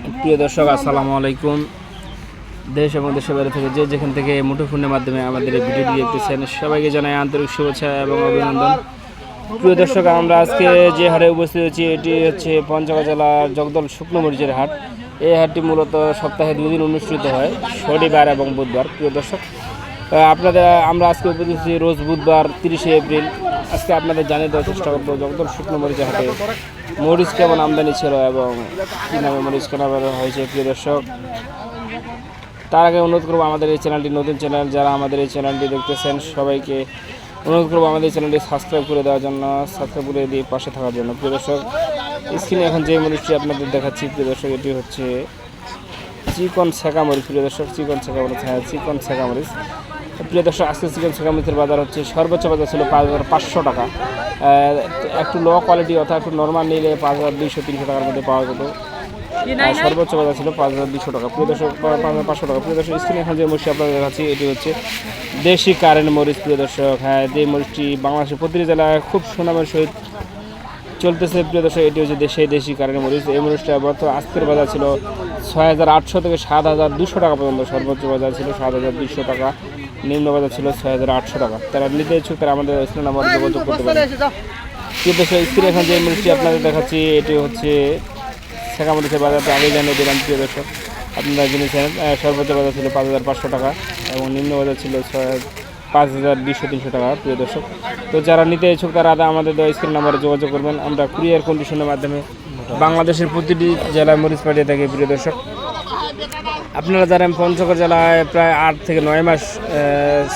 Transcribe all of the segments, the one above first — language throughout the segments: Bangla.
প্রিয় দর্শক, আসসালামু আলাইকুম। দেশ এবং দেশের বাইরে থেকে যে যেখান থেকে মুঠোফোনের মাধ্যমে আমাদের এই ভিডিওটি দেখতেছেন, সবাইকে জানাই আন্তরিক শুভেচ্ছা এবং অভিনন্দন। প্রিয় দর্শক, আমরা আজকে যে হাটে উপস্থিত হয়েছি এটি হচ্ছে পঞ্চগড় জেলার জগদল শুকনো মরিচের হাট। এই হাটটি মূলত সপ্তাহে 2 দিন অনুষ্ঠিত হয়, শনিবার এবং বুধবার। প্রিয় দর্শক, আমরা আজকে উপস্থিত হচ্ছি রোজ বুধবার 30শে এপ্রিল। আজকে আপনাদের জানিয়ে দেওয়ার চেষ্টা করবো জগদল শুকনো মরিচের হাটে মরিচ কেমন আমদানি ছিল এবং কী নামে মরিচ কেনা হয়েছে। প্রিয় দর্শক, তার আগে অনুরোধ করবো আমাদের এই চ্যানেলটি নতুন চ্যানেল, যারা আমাদের এই চ্যানেলটি দেখতেছেন সবাইকে অনুরোধ করবো আমাদের এই চ্যানেলটি সাবস্ক্রাইব করে দেওয়ার জন্য, সাবস্ক্রাইব করে দিয়ে পাশে থাকার জন্য। প্রিয় দর্শক, স্ক্রিনে এখন যে মরিচটি আপনাদের দেখাচ্ছি প্রিয় দর্শক, এটি হচ্ছে চিকন ছেঁকা মরিচ। প্রিয় দর্শক, চিকন ছেঁকা মরিচ, হ্যাঁ চিকন ছেঁকা মরিচ। প্রিয় দর্শক, আজকে চিকন ছেঁকা মরিচের বাজার হচ্ছে সর্বোচ্চ বাজার ছিল 5,500 টাকা। একটু লো কোয়ালিটি অর্থাৎ একটু নর্মাল নিলে 5,200-300 টাকার মধ্যে পাওয়া যেত। সর্বোচ্চ বাজার ছিল 5,200 টাকা। প্রিয় দর্শক, 5,500 টাকা। প্রিয় দর্শক, স্ক্রিনে এখন যে মরিচটি আপনাদের দেখাচ্ছি এটি হচ্ছে দেশি কারেন্ট মরিচ। প্রিয় দর্শক, হ্যাঁ যে মরিচটি বাংলাদেশের প্রতিটি জেলায় খুব সুনামের সহিত চলতেছে। প্রিয় দর্শক, এটি হচ্ছে দেশি কারেন্ট মরিচ। এই মরিচটা বর্তমানে আজকের বাজার ছিল 6,800 থেকে 7,200 টাকা পর্যন্ত। সর্বোচ্চ বাজার ছিল 7,200 টাকা, নিম্ন বাজার ছিল 6,800 টাকা। তারা নিতে ইচ্ছুক তারা আমাদের স্ক্রিনে নাম্বার যোগাযোগ করতে পারে। প্রিয় দর্শক, স্ক্রিনে এখন যে মরিচটি আপনাদের দেখাচ্ছি এটি হচ্ছে ছেঁকা মরিচের বাজারটা আগে জানিয়ে দিলাম। প্রিয় দর্শক, আপনারা জেনেছেন সর্বোচ্চ বাজার ছিল 5,500 টাকা এবং নিম্ন বাজার ছিল 5,200-300 টাকা। প্রিয় দর্শক, তো যারা নিতে ইচ্ছুক তারা আমাদের স্ক্রিন নাম্বারে যোগাযোগ করবেন। আমরা কুরিয়ার কন্ডিশনের মাধ্যমে বাংলাদেশের প্রতিটি জেলায় মরিচ পাঠিয়ে থাকি। প্রিয় দর্শক, আপনারা যারা পঞ্চগড় জেলায় প্রায় 8 থেকে 9 মাস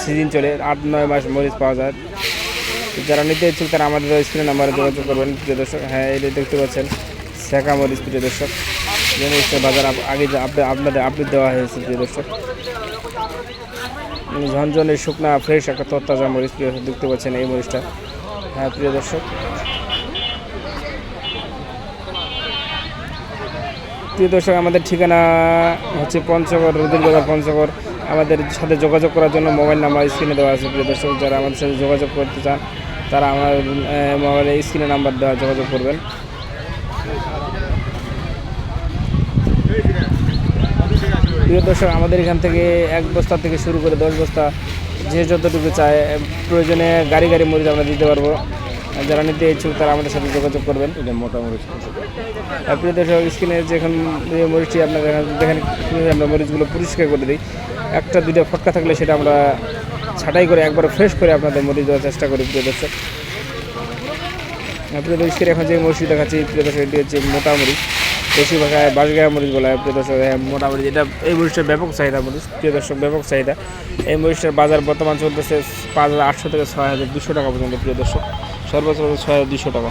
সিজন চলে, 8-9 মাস মরিচ পাওয়া যায়। যারা নিতে ইচ্ছুক তারা আমাদের স্ক্রিন নাম্বারে যোগাযোগ করবেন। প্রিয় দর্শক, হ্যাঁ এটা দেখতে পাচ্ছেন ছেঁকা মরিচ। প্রিয় দর্শক, যে মরিচের বাজার আগে আপনাদের আপডেট দেওয়া হয়েছে। প্রিয় দর্শক, ঝনঝনের শুকনা ফ্রেশ একটা তরতাজা মরিচ। প্রিয় দেখতে পাচ্ছেন এই মরিচটা। হ্যাঁ প্রিয় দর্শক, আমাদের ঠিকানা হচ্ছে পঞ্চগড়, রুদিরবাজার, পঞ্চগড়। আমাদের সাথে যোগাযোগ করার জন্য মোবাইল নাম্বার স্ক্রিনে দেওয়া আছে। প্রিয় দর্শক, যারা আমাদের সাথে যোগাযোগ করতে চান তারা আমার মোবাইলে স্ক্রিনে নাম্বার দেওয়া যোগাযোগ করবেন। প্রিয় দর্শক, আমাদের এখান থেকে 1 বস্তা থেকে শুরু করে 10 বস্তা যে যতটুকু চায় প্রয়োজনে গাড়ি মরিচ আমরা দিতে পারবো। যারা নিতে ইচ্ছুক তারা আমাদের সাথে যোগাযোগ করবেন। এটা মোটা মরিচ। প্রিয় দর্শক, স্ক্রিনে যেখানে মরিচটি আপনারা দেখেন আমরা মরিচগুলো পরিষ্কার করে দিই। 1-2টা ফটকা থাকলে সেটা আমরা ছাঁটাই করে একবার ফ্রেশ করে আপনাদের মরিচ দেওয়ার চেষ্টা করি। প্রিয় দর্শক, স্ক্রিনে এখন যে মরিচটি দেখাচ্ছি প্রিয় দর্শক, এটি হচ্ছে মোটা মরিচ, দেশি ভাষায় বাঁশগায়া মরিচ বলা হয়। প্রিয় দর্শক, মোটা মরিচ এটা এই মরিচটার ব্যাপক চাহিদা মরিচ। প্রিয় দর্শক, ব্যাপক চাহিদা। এই মরিচটার বাজার বর্তমান চলতেছে 5,800 থেকে 6,200 টাকা পর্যন্ত। প্রিয় দর্শক, সর্বোচ্চ 6,200 টাকা।